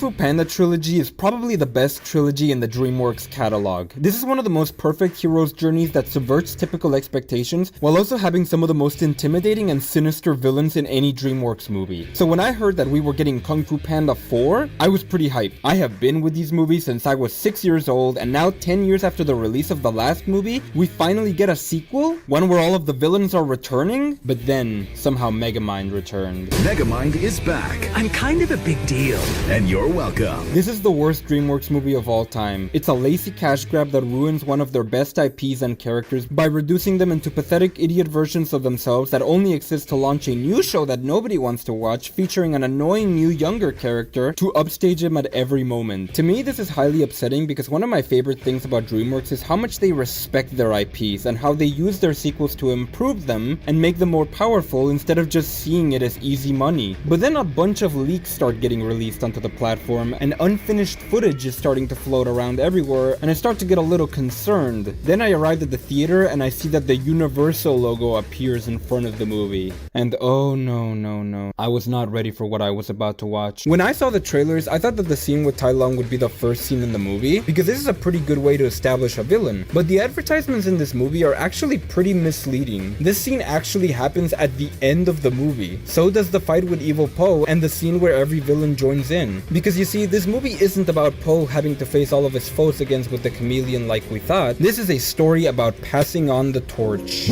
Fu Panda trilogy is probably the best trilogy in the DreamWorks catalog. This is one of the most perfect hero's journeys that subverts typical expectations while also having some of the most intimidating and sinister villains in any DreamWorks movie. So when I heard that we were getting Kung Fu Panda 4, I was pretty hyped. I have been with these movies since I was 6 years old, and now 10 years after the release of the last movie, we finally get a sequel? One where all of the villains are returning? But then, somehow Megamind returned. Megamind is back. I'm kind of a big deal. And you're welcome. This is the worst DreamWorks movie of all time. It's a lazy cash grab that ruins one of their best IPs and characters by reducing them into pathetic idiot versions of themselves that only exist to launch a new show that nobody wants to watch, featuring an annoying new younger character to upstage him at every moment. To me, this is highly upsetting because one of my favorite things about DreamWorks is how much they respect their IPs and how they use their sequels to improve them and make them more powerful instead of just seeing it as easy money. But then a bunch of leaks start getting released onto the platform and unfinished footage is starting to float around everywhere, and I start to get a little concerned. Then I arrived at the theater and I see that the Universal logo appears in front of the movie. And oh no, I was not ready for what I was about to watch. When I saw the trailers, I thought that the scene with Tai Lung would be the first scene in the movie, because this is a pretty good way to establish a villain. But the advertisements in this movie are actually pretty misleading. This scene actually happens at the end of the movie. So does the fight with Evil Po and the scene where every villain joins in. Because you see, this movie isn't about Po having to face all of his foes against with the chameleon like we thought. This is a story about passing on the torch.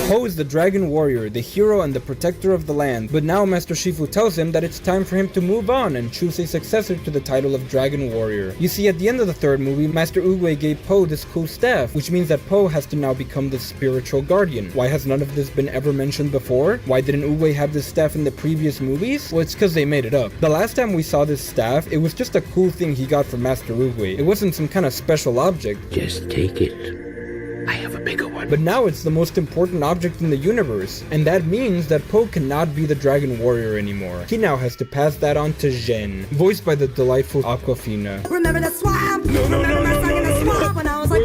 Po is the dragon warrior, the hero and the protector of the land, but now Master Shifu tells him that it's time for him to move on and choose a successor to the title of Dragon Warrior. You see, at the end of the third movie, Master Oogway gave Po this cool staff, which means that Po has to now become the spiritual guardian. Why has none of this been ever mentioned before? Why didn't Oogway have this staff in the previous movies? Well, it's because they made it up. The last time we saw this staff, it was just a cool thing he got from Master Oogway. It wasn't some kind of special object. Just take it. I have a bigger one. But now it's the most important object in the universe, and that means that Po cannot be the Dragon Warrior anymore. He now has to pass that on to Zhen, voiced by the delightful Aquafina. Remember the swamp? Remember my song in the swamp when I was like,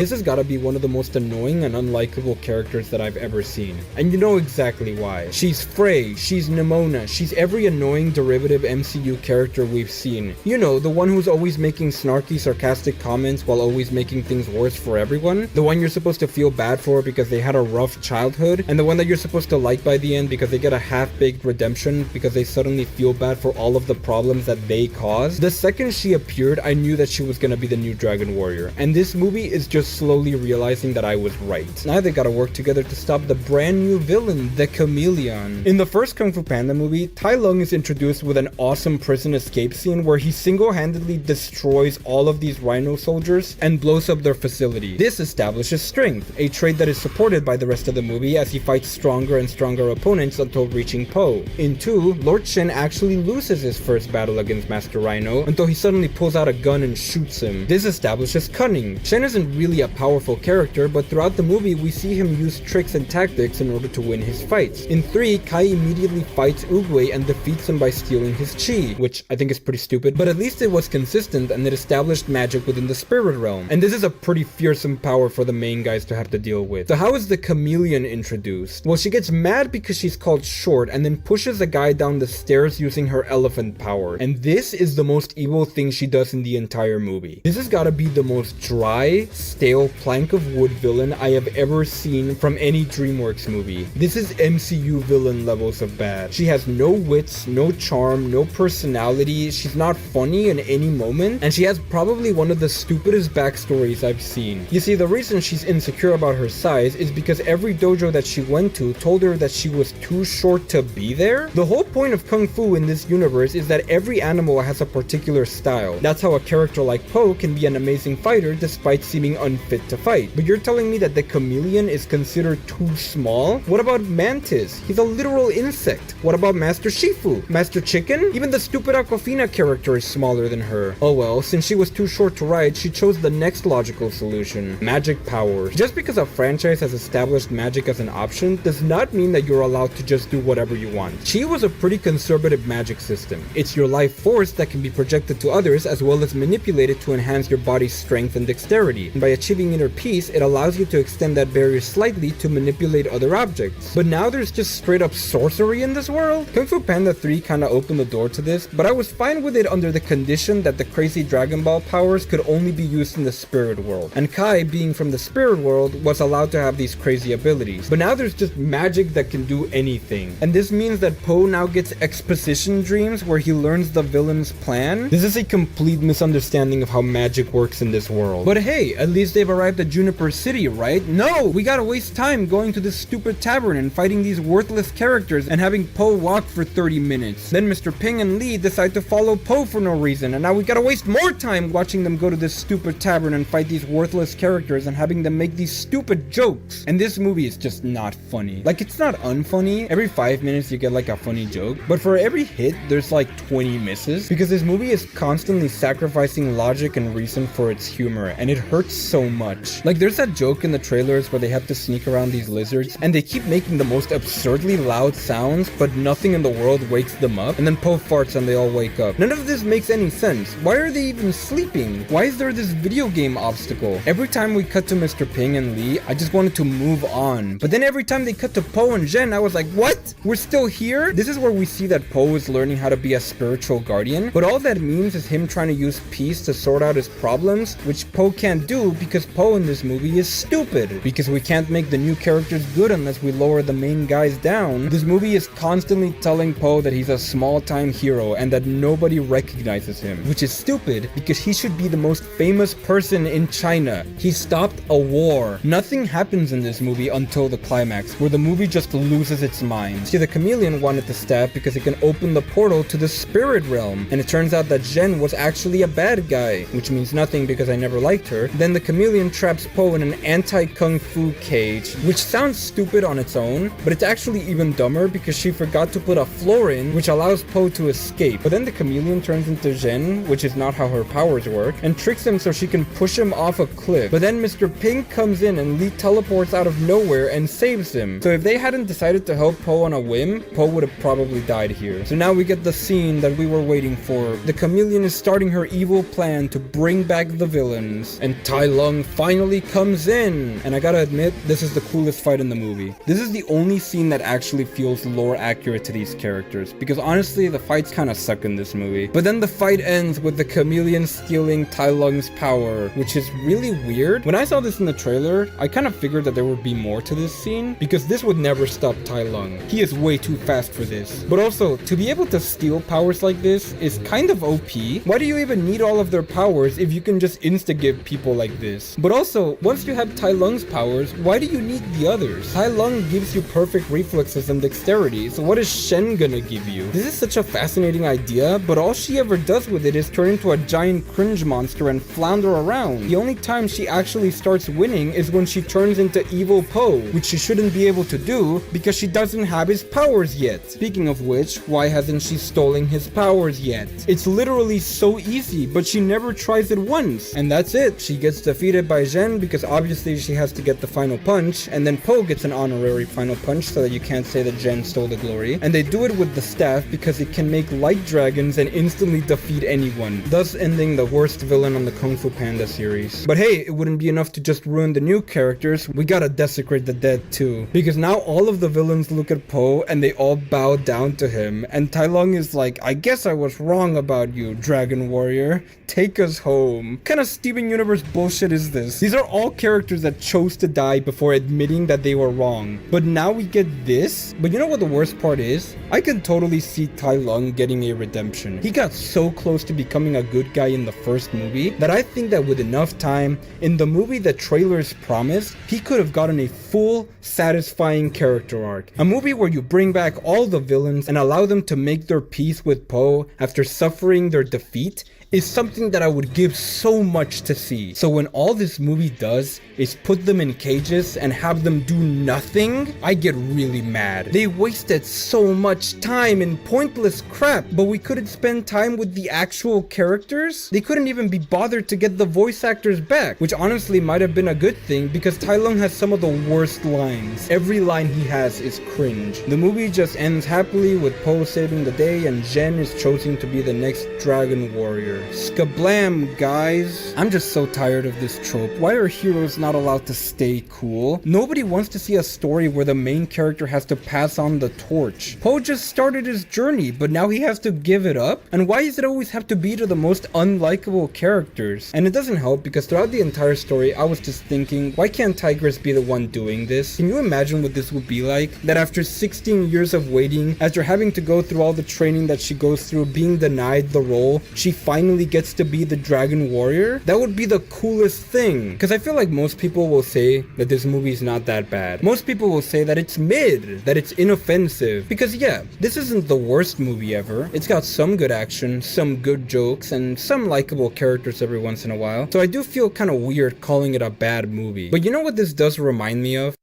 This has gotta be one of the most annoying and unlikable characters that I've ever seen. And you know exactly why. She's Frey, she's Nimona, she's every annoying derivative MCU character we've seen. You know, the one who's always making snarky, sarcastic comments while always making things worse for everyone. The one you're supposed to feel bad for because they had a rough childhood. And the one that you're supposed to like by the end because they get a half-baked redemption because they suddenly feel bad for all of the problems that they caused. The second she appeared, I knew that she was gonna be the new Dragon Warrior. And this movie is just slowly realizing that I was right. Now they gotta work together to stop the brand new villain, the Chameleon. In the first Kung Fu Panda movie, Tai Lung is introduced with an awesome prison escape scene where he single-handedly destroys all of these rhino soldiers and blows up their facility. This establishes strength, a trait that is supported by the rest of the movie as he fights stronger and stronger opponents until reaching Po. In 2, Lord Shen actually loses his first battle against Master Rhino until he suddenly pulls out a gun and shoots him. This establishes cunning. Shen isn't really a powerful character, but throughout the movie we see him use tricks and tactics in order to win his fights. In 3, Kai immediately fights Oogway and defeats him by stealing his chi, which I think is pretty stupid, but at least it was consistent and it established magic within the spirit realm. And this is a pretty fearsome power for the main guys to have to deal with. So how is the Chameleon introduced? Well, she gets mad because she's called short and then pushes a guy down the stairs using her elephant power. And this is the most evil thing she does in the entire movie. This has gotta be the most dry, stale plank of wood villain I have ever seen from any DreamWorks movie. This is MCU villain levels of bad. She has no wits, no charm, no personality, she's not funny in any moment, and she has probably one of the stupidest backstories I've seen. You see, the reason she's insecure about her size is because every dojo that she went to told her that she was too short to be there. The whole point of Kung Fu in this universe is that every animal has a particular style. That's how a character like Po can be an amazing fighter despite seeming unfit to fight. But you're telling me that the Chameleon is considered too small? What about Mantis? He's a literal insect. What about Master Shifu? Master Chicken? Even the stupid Aquafina character is smaller than her. Oh well, since she was too short to ride, she chose the next logical solution: magic powers. Just because a franchise has established magic as an option does not mean that you're allowed to just do whatever you want. Chi was a pretty conservative magic system. It's your life force that can be projected to others as well as manipulated to enhance your body's strength and dexterity. And by achieving inner peace, it allows you to extend that barrier slightly to manipulate other objects. But now there's just straight up sorcery in this world? Kung Fu Panda 3 kinda opened the door to this, but I was fine with it under the condition that the crazy Dragon Ball powers could only be used in the spirit world, and Kai, being from the spirit world, was allowed to have these crazy abilities. But now there's just magic that can do anything, and this means that Po now gets exposition dreams where he learns the villain's plan. This is a complete misunderstanding of how magic works in this world. But hey, at least they've arrived at Juniper City, right? No! We gotta waste time going to this stupid tavern and fighting these worthless characters and having Po walk for 30 minutes. Then Mr. Ping and Lee decide to follow Po for no reason, and now we gotta waste more time watching them go to this stupid tavern and fight these worthless characters and having them make these stupid jokes. And this movie is just not funny. Like, it's not unfunny. Every 5 minutes you get like a funny joke, but for every hit there's like 20 misses, because this movie is constantly sacrificing logic and reason for its humor, and it hurts so much. Like, there's that joke in the trailers where they have to sneak around these lizards and they keep making the most absurdly loud sounds, but nothing in the world wakes them up, and then Po farts and they all wake up. None of this makes any sense. Why are they even sleeping? Why is there this video game obstacle? Every time we cut to Mr. Ping and Lee, I just wanted to move on. But then every time they cut to Po and Jen, I was like, what? We're still here? This is where we see that Po is learning how to be a spiritual guardian, but all that means is him trying to use peace to sort out his problems, which Po can't do because Po in this movie is stupid. Because we can't make the new characters good unless we lower the main guys down. This movie is constantly telling Po that he's a small-time hero and that nobody recognizes him, which is stupid because he should be the most famous person in China. He stopped a war. Nothing happens in this movie until the climax, where the movie just loses its mind. See, the chameleon wanted the staff because it can open the portal to the spirit realm, and it turns out that Jen was actually a bad guy, which means nothing because I never liked her. Then the chameleon traps Po in an anti-kung fu cage, which sounds stupid on its own, but it's actually even dumber because she forgot to put a floor in, which allows Po to escape. But then the chameleon turns into Jen, which is not how her powers work, and tricks him so she can push him off a cliff. But then Mr. Ping comes in and Lee teleports out of nowhere and saves him. So if they hadn't decided to help Po on a whim, Po would have probably died here. So now we get the scene that we were waiting for. The chameleon is starting her evil plan to bring back the villains, and Tai Lung finally comes in. And I gotta admit, this is the coolest fight in the movie. This is the only scene that actually feels lore accurate to these characters, because honestly the fights kinda suck in this movie. But then the fight ends with the chameleon stealing Tai Lung's power, which is really weird. When I saw this in the trailer, I kind of figured that there would be more to this scene, because this would never stop Tai Lung. He is way too fast for this. But also, to be able to steal powers like this is kind of OP. Why do you even need all of their powers if you can just insta-give people like this? But also, once you have Tai Lung's powers, why do you need the others? Tai Lung gives you perfect reflexes and dexterity, so what is Shen gonna give you? This is such a fascinating idea, but all she ever does with it is turn into a giant cringe monster and flounder around. The only time she actually starts winning is when she turns into evil Po, which she shouldn't be able to do because she doesn't have his powers yet. Speaking of which, why hasn't she stolen his powers yet? It's literally so easy, but she never tries it once. And that's it. She gets defeated by Jen because obviously she has to get the final punch, and then Po gets an honorary final punch so that you can't say that Jen stole the glory. And they do it with the staff because it can make light dragons and instantly defeat anyone, thus ending the worst villain on the Kung Fu Panda series. But hey, it wouldn't be enough to just ruin the new characters, we gotta desecrate the dead too. Because now all of the villains look at Po and they all bow down to him, and Tai Lung is like, I guess I was wrong about you, Dragon Warrior. Take us home. What kind of Steven Universe bullshit is this? These are all characters that chose to die before admitting that they were wrong. But now we get this? But you know what the worst part is? I can totally see Tai Lung getting a redemption. He got so close to becoming a good guy in the first movie that I think that with enough time, in the movie the trailers promised, he could have gotten a full, satisfying character arc. A movie where you bring back all the villains and allow them to make their peace with Po after suffering their defeat is something that I would give so much to see. So when all this movie does is put them in cages and have them do nothing, I get really mad. They wasted so much time in pointless crap, but we couldn't spend time with the actual characters? They couldn't even be bothered to get the voice actors back, which honestly might have been a good thing because Tai Lung has some of the worst lines. Every line he has is cringe. The movie just ends happily with Po saving the day and Jen is choosing to be the next Dragon Warrior. Skablam, guys. I'm just so tired of this trope. Why are heroes not allowed to stay cool? Nobody wants to see a story where the main character has to pass on the torch. Poe just started his journey, but now he has to give it up? And why does it always have to be to the most unlikable characters? And it doesn't help because throughout the entire story, I was just thinking, why can't Tigress be the one doing this? Can you imagine what this would be like? That after 16 years of waiting, after having to go through all the training that she goes through, being denied the role, she finally gets to be the Dragon Warrior? That would be the coolest thing. Because I feel like most people will say that this movie's not that bad. Most people will say that it's mid, that it's inoffensive. Because yeah, this isn't the worst movie ever. It's got some good action, some good jokes, and some likable characters every once in a while. So I do feel kind of weird calling it a bad movie. But you know what this does remind me of?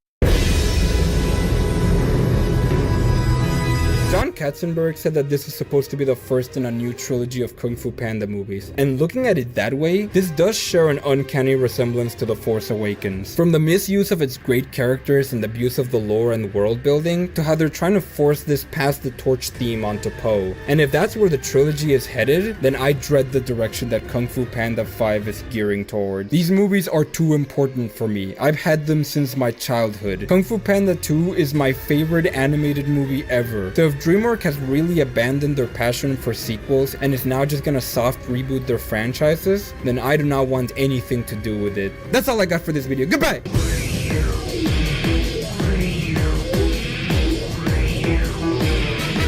John Katzenberg said that this is supposed to be the first in a new trilogy of Kung Fu Panda movies, and looking at it that way, this does share an uncanny resemblance to The Force Awakens. From the misuse of its great characters and abuse of the lore and world building, to how they're trying to force this pass the torch theme onto Poe. And if that's where the trilogy is headed, then I dread the direction that Kung Fu Panda 5 is gearing toward. These movies are too important for me. I've had them since my childhood. Kung Fu Panda 2 is my favorite animated movie ever. So if DreamWorks has really abandoned their passion for sequels and is now just gonna soft reboot their franchises, then I do not want anything to do with it. That's all I got for this video. Goodbye!